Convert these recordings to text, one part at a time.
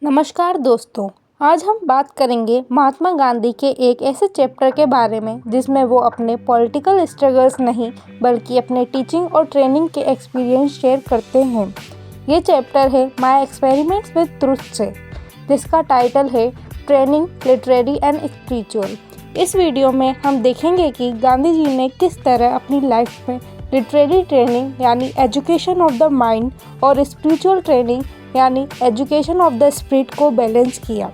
नमस्कार दोस्तों। आज हम बात करेंगे महात्मा गांधी के एक ऐसे चैप्टर के बारे में जिसमें वो अपने पॉलिटिकल स्ट्रगल्स नहीं बल्कि अपने टीचिंग और ट्रेनिंग के एक्सपीरियंस शेयर करते हैं। ये चैप्टर है माय एक्सपेरिमेंट्स विद ट्रुथ से, जिसका टाइटल है ट्रेनिंग लिटरेरी एंड स्पिरिचुअल। इस वीडियो में हम देखेंगे कि गांधी जी ने किस तरह अपनी लाइफ में लिटरेरी ट्रेनिंग यानी एजुकेशन ऑफ द माइंड और स्पिरिचुअल ट्रेनिंग यानी एजुकेशन ऑफ द स्पिरिट को बैलेंस किया,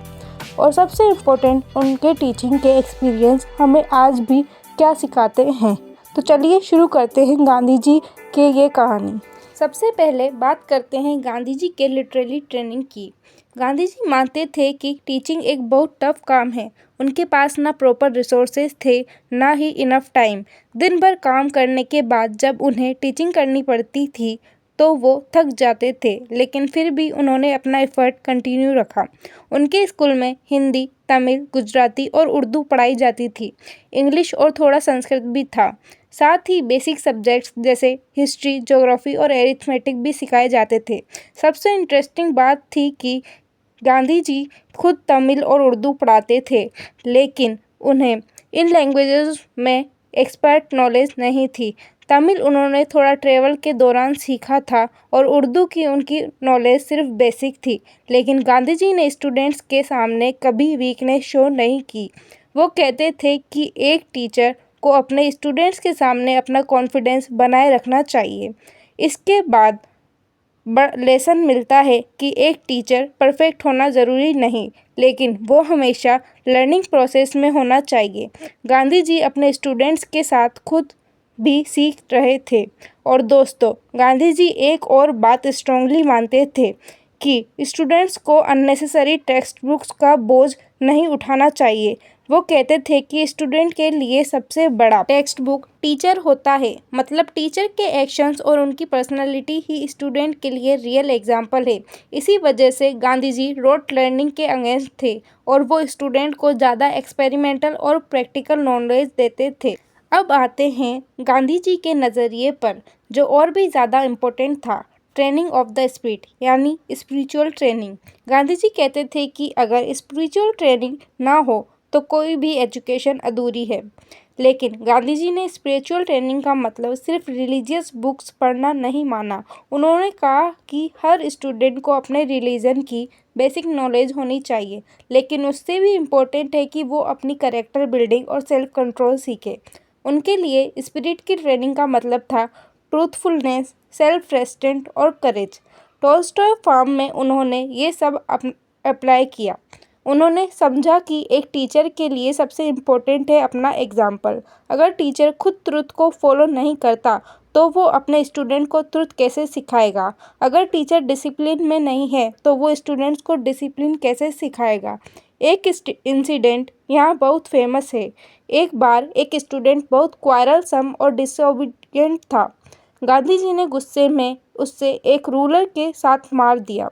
और सबसे इम्पोर्टेंट उनके टीचिंग के एक्सपीरियंस हमें आज भी क्या सिखाते हैं। तो चलिए शुरू करते हैं गांधी जी के ये कहानी। सबसे पहले बात करते हैं गांधी जी के लिटरेरी ट्रेनिंग की। गांधी जी मानते थे कि टीचिंग एक बहुत टफ काम है। उनके पास ना प्रॉपर रिसोर्सेज थे, ना ही इनफ टाइम। दिन भर काम करने के बाद जब उन्हें टीचिंग करनी पड़ती थी तो वो थक जाते थे, लेकिन फिर भी उन्होंने अपना एफर्ट कंटिन्यू रखा। उनके स्कूल में हिंदी, तमिल, गुजराती और उर्दू पढ़ाई जाती थी। इंग्लिश और थोड़ा संस्कृत भी था। साथ ही बेसिक सब्जेक्ट्स जैसे हिस्ट्री, ज्योग्राफी और एरिथमेटिक भी सिखाए जाते थे। सबसे इंटरेस्टिंग बात थी कि गांधी जी खुद तमिल और उर्दू पढ़ाते थे, लेकिन उन्हें इन लैंग्वेजेस में एक्सपर्ट नॉलेज नहीं थी। तमिल उन्होंने थोड़ा ट्रैवल के दौरान सीखा था और उर्दू की उनकी नॉलेज सिर्फ बेसिक थी। लेकिन गांधी जी ने स्टूडेंट्स के सामने कभी वीकनेस शो नहीं की। वो कहते थे कि एक टीचर को अपने स्टूडेंट्स के सामने अपना कॉन्फिडेंस बनाए रखना चाहिए। इसके बाद लेसन मिलता है कि एक टीचर परफेक्ट होना ज़रूरी नहीं, लेकिन वो हमेशा लर्निंग प्रोसेस में होना चाहिए। गांधी जी अपने स्टूडेंट्स के साथ खुद भी सीख रहे थे। और दोस्तों, गांधी जी एक और बात स्ट्रांगली मानते थे कि स्टूडेंट्स को अननेसेसरी टेक्स्ट बुक्स का बोझ नहीं उठाना चाहिए। वो कहते थे कि स्टूडेंट के लिए सबसे बड़ा टेक्स्ट बुक टीचर होता है, मतलब टीचर के एक्शंस और उनकी पर्सनालिटी ही स्टूडेंट के लिए रियल एग्जाम्पल है। इसी वजह से गांधी जी रोट लर्निंग के अगेंस्ट थे और वो स्टूडेंट को ज़्यादा एक्सपेरिमेंटल और प्रैक्टिकल नॉलेज देते थे। अब आते हैं गांधी जी के नज़रिए पर, जो और भी ज़्यादा इम्पोर्टेंट था, ट्रेनिंग ऑफ द स्पिरिट यानी स्पिरिचुअल ट्रेनिंग। गांधी जी कहते थे कि अगर स्पिरिचुअल ट्रेनिंग ना हो तो कोई भी एजुकेशन अधूरी है। लेकिन गांधी जी ने स्पिरिचुअल ट्रेनिंग का मतलब सिर्फ रिलीजियस बुक्स पढ़ना नहीं माना। उन्होंने कहा कि हर स्टूडेंट को अपने रिलीजन की बेसिक नॉलेज होनी चाहिए, लेकिन उससे भी इम्पोर्टेंट है कि वो अपनी कैरेक्टर बिल्डिंग और सेल्फ कंट्रोल सीखे। उनके लिए स्पिरिट की ट्रेनिंग का मतलब था ट्रूथफुलनेस, सेल्फ रेस्ट्रेंट और करेज। टॉलस्टॉय फार्म में उन्होंने ये सब अप्लाई किया। उन्होंने समझा कि एक टीचर के लिए सबसे इम्पोर्टेंट है अपना एग्जाम्पल। अगर टीचर खुद ट्रुथ को फॉलो नहीं करता तो वो अपने स्टूडेंट को ट्रुथ कैसे सिखाएगा। अगर टीचर डिसिप्लिन में नहीं है तो वो स्टूडेंट्स को डिसिप्लिन कैसे सिखाएगा। एक इंसिडेंट यहाँ बहुत फेमस है। एक बार एक स्टूडेंट बहुत क्वारलसम और डिसोबीडिएंट था। गांधी जी ने गुस्से में उससे एक रूलर के साथ मार दिया।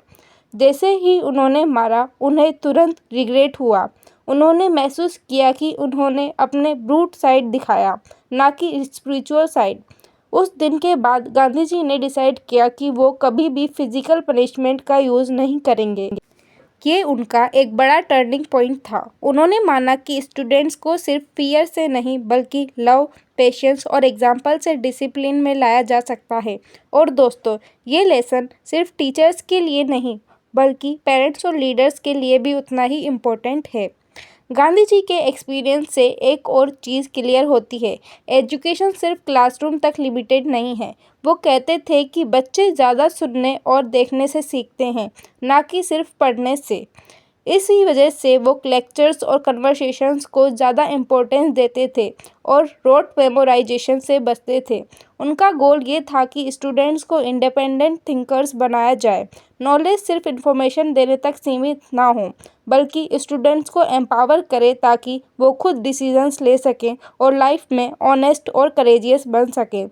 जैसे ही उन्होंने मारा, उन्हें तुरंत रिग्रेट हुआ। उन्होंने महसूस किया कि उन्होंने अपने ब्रूट साइड दिखाया, ना कि स्पिरिचुअल साइड। उस दिन के बाद गांधी जी ने डिसाइड किया कि वो कभी भी फिजिकल पनिशमेंट का यूज़ नहीं करेंगे। ये उनका एक बड़ा टर्निंग पॉइंट था। उन्होंने माना कि स्टूडेंट्स को सिर्फ फियर से नहीं बल्कि लव, पेशेंस और एग्जाम्पल से डिसिप्लिन में लाया जा सकता है। और दोस्तों, ये लेसन सिर्फ टीचर्स के लिए नहीं बल्कि पेरेंट्स और लीडर्स के लिए भी उतना ही इम्पोर्टेंट है। गांधी जी के एक्सपीरियंस से एक और चीज़ क्लियर होती है, एजुकेशन सिर्फ क्लासरूम तक लिमिटेड नहीं है। वो कहते थे कि बच्चे ज़्यादा सुनने और देखने से सीखते हैं, ना कि सिर्फ पढ़ने से। इसी वजह से वो लेक्चर्स और कन्वर्सेशंस को ज़्यादा इम्पोर्टेंस देते थे और रोट मेमोराइजेशन से बचते थे। उनका गोल ये था कि स्टूडेंट्स को इंडिपेंडेंट थिंकर्स बनाया जाए। नॉलेज सिर्फ इन्फॉर्मेशन देने तक सीमित ना हो, बल्कि स्टूडेंट्स को एम्पावर करे ताकि वो खुद डिसीजंस ले सकें और लाइफ में ऑनेस्ट और करेजियस बन सकें।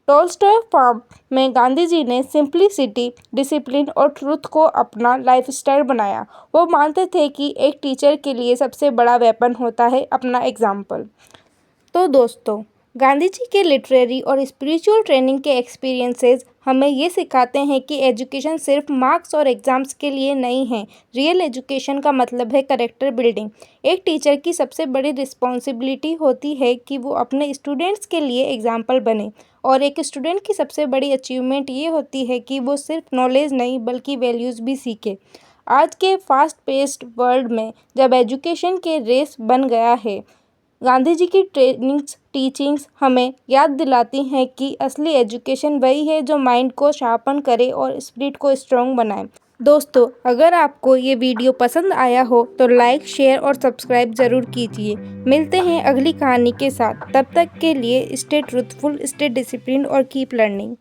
टॉलस्टॉय फार्म में गांधी जी ने सिंप्लिसिटी, डिसिप्लिन और ट्रूथ को अपना लाइफस्टाइल बनाया। वो मानते थे कि एक टीचर के लिए सबसे बड़ा वेपन होता है अपना एग्जाम्पल। तो दोस्तों, गांधी जी के लिटरेरी और स्पिरिचुअल ट्रेनिंग के एक्सपीरियंसेस हमें ये सिखाते हैं कि एजुकेशन सिर्फ मार्क्स और एग्ज़ाम्स के लिए नहीं है। रियल एजुकेशन का मतलब है कैरेक्टर बिल्डिंग। एक टीचर की सबसे बड़ी रिस्पॉन्सिबिलिटी होती है कि वो अपने स्टूडेंट्स के लिए एग्जाम्पल बने, और एक स्टूडेंट की सबसे बड़ी अचीवमेंट ये होती है कि वो सिर्फ नॉलेज नहीं बल्कि वैल्यूज़ भी सीखे। आज के फास्ट पेस्ड वर्ल्ड में जब एजुकेशन के रेस बन गया है, गांधी जी की टीचिंग्स हमें याद दिलाती हैं कि असली एजुकेशन वही है जो माइंड को शार्पन करे और स्पिरिट को स्ट्रॉन्ग बनाए। दोस्तों, अगर आपको ये वीडियो पसंद आया हो तो लाइक, शेयर और सब्सक्राइब ज़रूर कीजिए। मिलते हैं अगली कहानी के साथ। तब तक के लिए स्टे ट्रूथफुल, स्टे डिसिप्लिन और कीप लर्निंग।